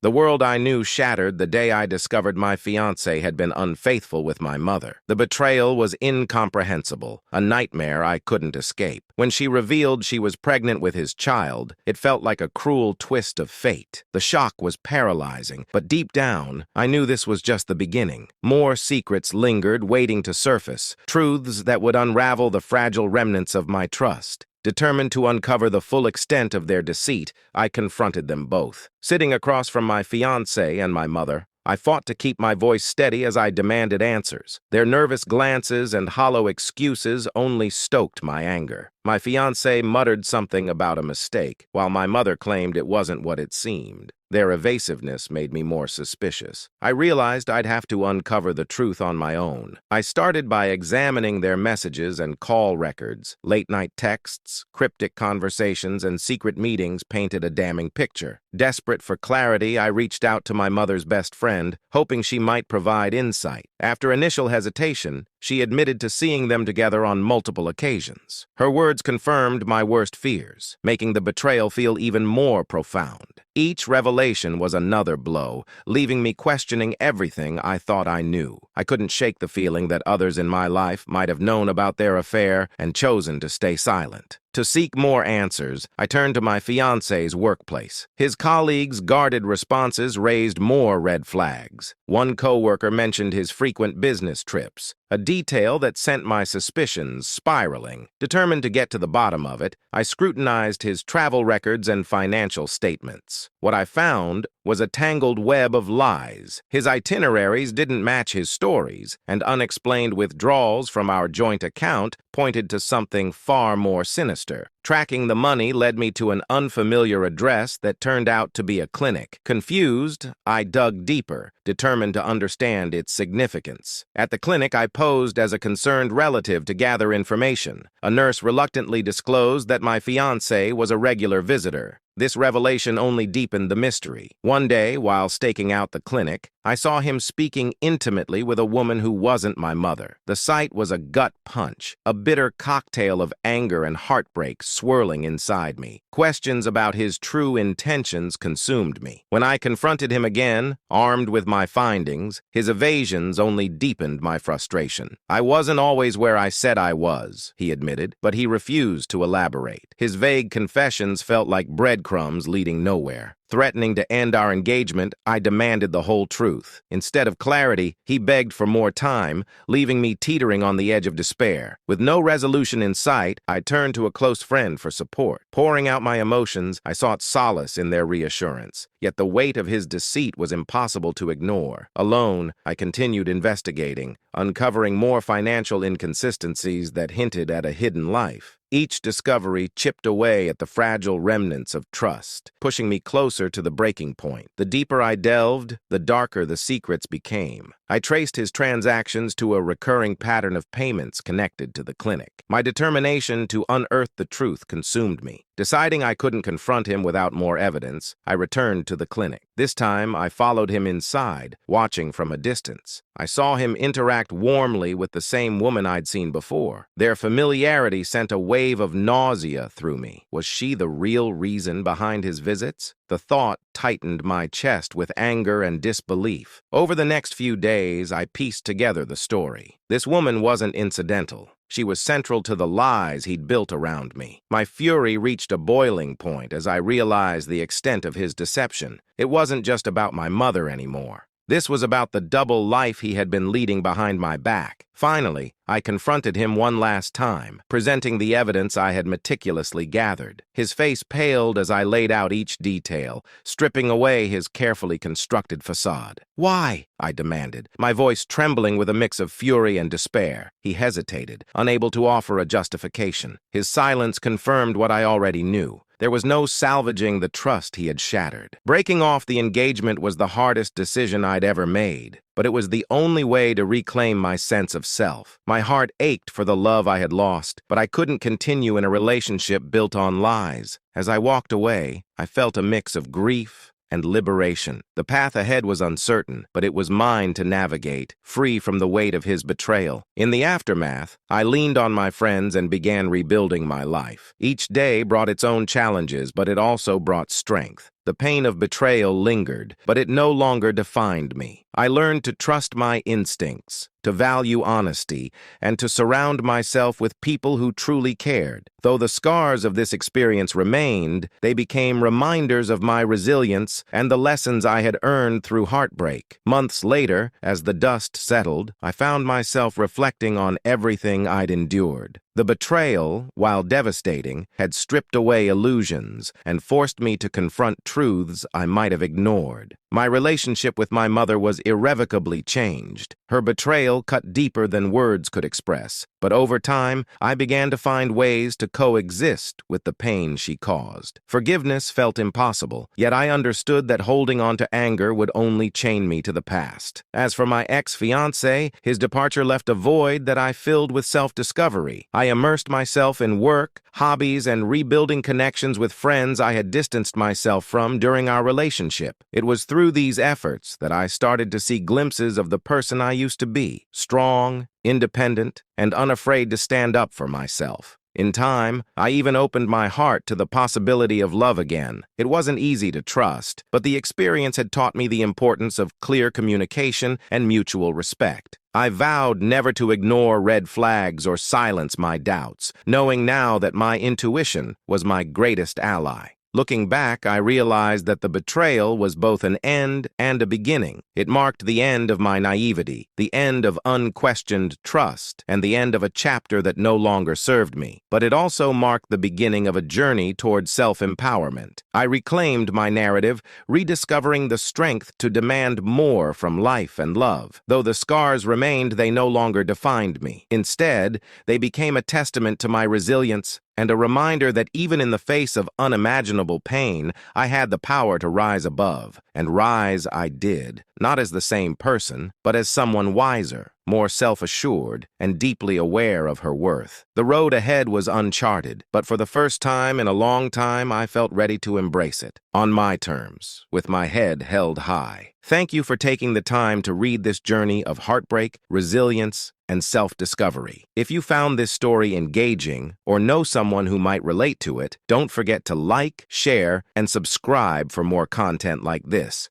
The world I knew shattered the day I discovered my fiancé had been unfaithful with my mother. The betrayal was incomprehensible, a nightmare I couldn't escape. When she revealed she was pregnant with his child, it felt like a cruel twist of fate. The shock was paralyzing, but deep down, I knew this was just the beginning. More secrets lingered, waiting to surface, truths that would unravel the fragile remnants of my trust. Determined to uncover the full extent of their deceit, I confronted them both. Sitting across from my fiancé and my mother, I fought to keep my voice steady as I demanded answers. Their nervous glances and hollow excuses only stoked my anger. My fiancé muttered something about a mistake, while my mother claimed it wasn't what it seemed. Their evasiveness made me more suspicious. I realized I'd have to uncover the truth on my own. I started by examining their messages and call records. Late-night texts, cryptic conversations, and secret meetings painted a damning picture. Desperate for clarity, I reached out to my mother's best friend, hoping she might provide insight. After initial hesitation, she admitted to seeing them together on multiple occasions. Her words confirmed my worst fears, making the betrayal feel even more profound. Each revelation was another blow, leaving me questioning everything I thought I knew. I couldn't shake the feeling that others in my life might have known about their affair and chosen to stay silent. To seek more answers, I turned to my fiancé's workplace. His colleagues' guarded responses raised more red flags. One coworker mentioned his frequent business trips, a detail that sent my suspicions spiraling. Determined to get to the bottom of it, I scrutinized his travel records and financial statements. What I found was a tangled web of lies. His itineraries didn't match his stories, and unexplained withdrawals from our joint account pointed to something far more sinister. Tracking the money led me to an unfamiliar address that turned out to be a clinic. Confused, I dug deeper, determined to understand its significance. At the clinic, I posed as a concerned relative to gather information. A nurse reluctantly disclosed that my fiancé was a regular visitor. This revelation only deepened the mystery. One day, while staking out the clinic, I saw him speaking intimately with a woman who wasn't my mother. The sight was a gut punch, a bitter cocktail of anger and heartbreak swirling inside me. Questions about his true intentions consumed me. When I confronted him again, armed with my findings, his evasions only deepened my frustration. I wasn't always where I said I was, he admitted, but he refused to elaborate. His vague confessions felt like breadcrumbs leading nowhere. Threatening to end our engagement, I demanded the whole truth. Instead of clarity, he begged for more time, leaving me teetering on the edge of despair. With no resolution in sight, I turned to a close friend for support. Pouring out my emotions, I sought solace in their reassurance. Yet the weight of his deceit was impossible to ignore. Alone, I continued investigating, uncovering more financial inconsistencies that hinted at a hidden life. Each discovery chipped away at the fragile remnants of trust, pushing me closer to the breaking point. The deeper I delved, the darker the secrets became. I traced his transactions to a recurring pattern of payments connected to the clinic. My determination to unearth the truth consumed me. Deciding I couldn't confront him without more evidence, I returned to the clinic. This time, I followed him inside, watching from a distance. I saw him interact warmly with the same woman I'd seen before. Their familiarity sent a wave of nausea through me. Was she the real reason behind his visits? The thought tightened my chest with anger and disbelief. Over the next few days, I pieced together the story. This woman wasn't incidental. She was central to the lies he'd built around me. My fury reached a boiling point as I realized the extent of his deception. It wasn't just about my mother anymore. This was about the double life he had been leading behind my back. Finally, I confronted him one last time, presenting the evidence I had meticulously gathered. His face paled as I laid out each detail, stripping away his carefully constructed facade. "Why?" I demanded, my voice trembling with a mix of fury and despair. He hesitated, unable to offer a justification. His silence confirmed what I already knew. There was no salvaging the trust he had shattered. Breaking off the engagement was the hardest decision I'd ever made, but it was the only way to reclaim my sense of self. My heart ached for the love I had lost, but I couldn't continue in a relationship built on lies. As I walked away, I felt a mix of grief and liberation. The path ahead was uncertain, but it was mine to navigate, free from the weight of his betrayal. In the aftermath, I leaned on my friends and began rebuilding my life. Each day brought its own challenges, but it also brought strength. The pain of betrayal lingered, but it no longer defined me. I learned to trust my instincts, to value honesty, and to surround myself with people who truly cared. Though the scars of this experience remained, they became reminders of my resilience and the lessons I had earned through heartbreak. Months later, as the dust settled, I found myself reflecting on everything I'd endured. The betrayal, while devastating, had stripped away illusions and forced me to confront truths I might have ignored. My relationship with my mother was irrevocably changed. Her betrayal cut deeper than words could express, but over time, I began to find ways to coexist with the pain she caused. Forgiveness felt impossible, yet I understood that holding on to anger would only chain me to the past. As for my ex-fiancé, his departure left a void that I filled with self-discovery. I immersed myself in work, hobbies, and rebuilding connections with friends I had distanced myself from during our relationship. It was through these efforts that I started to see glimpses of the person I used to be, strong, independent, and unafraid to stand up for myself. In time, I even opened my heart to the possibility of love again. It wasn't easy to trust, but the experience had taught me the importance of clear communication and mutual respect. I vowed never to ignore red flags or silence my doubts, knowing now that my intuition was my greatest ally. Looking back, I realized that the betrayal was both an end and a beginning. It marked the end of my naivety, the end of unquestioned trust, and the end of a chapter that no longer served me. But it also marked the beginning of a journey toward self-empowerment. I reclaimed my narrative, rediscovering the strength to demand more from life and love. Though the scars remained, they no longer defined me. Instead, they became a testament to my resilience and a reminder that even in the face of unimaginable pain, I had the power to rise above. And rise I did, not as the same person, but as someone wiser, more self-assured, and deeply aware of her worth. The road ahead was uncharted, but for the first time in a long time, I felt ready to embrace it, on my terms, with my head held high. Thank you for taking the time to read this journey of heartbreak, resilience, and self-discovery. If you found this story engaging or know someone who might relate to it, don't forget to like, share, and subscribe for more content like this.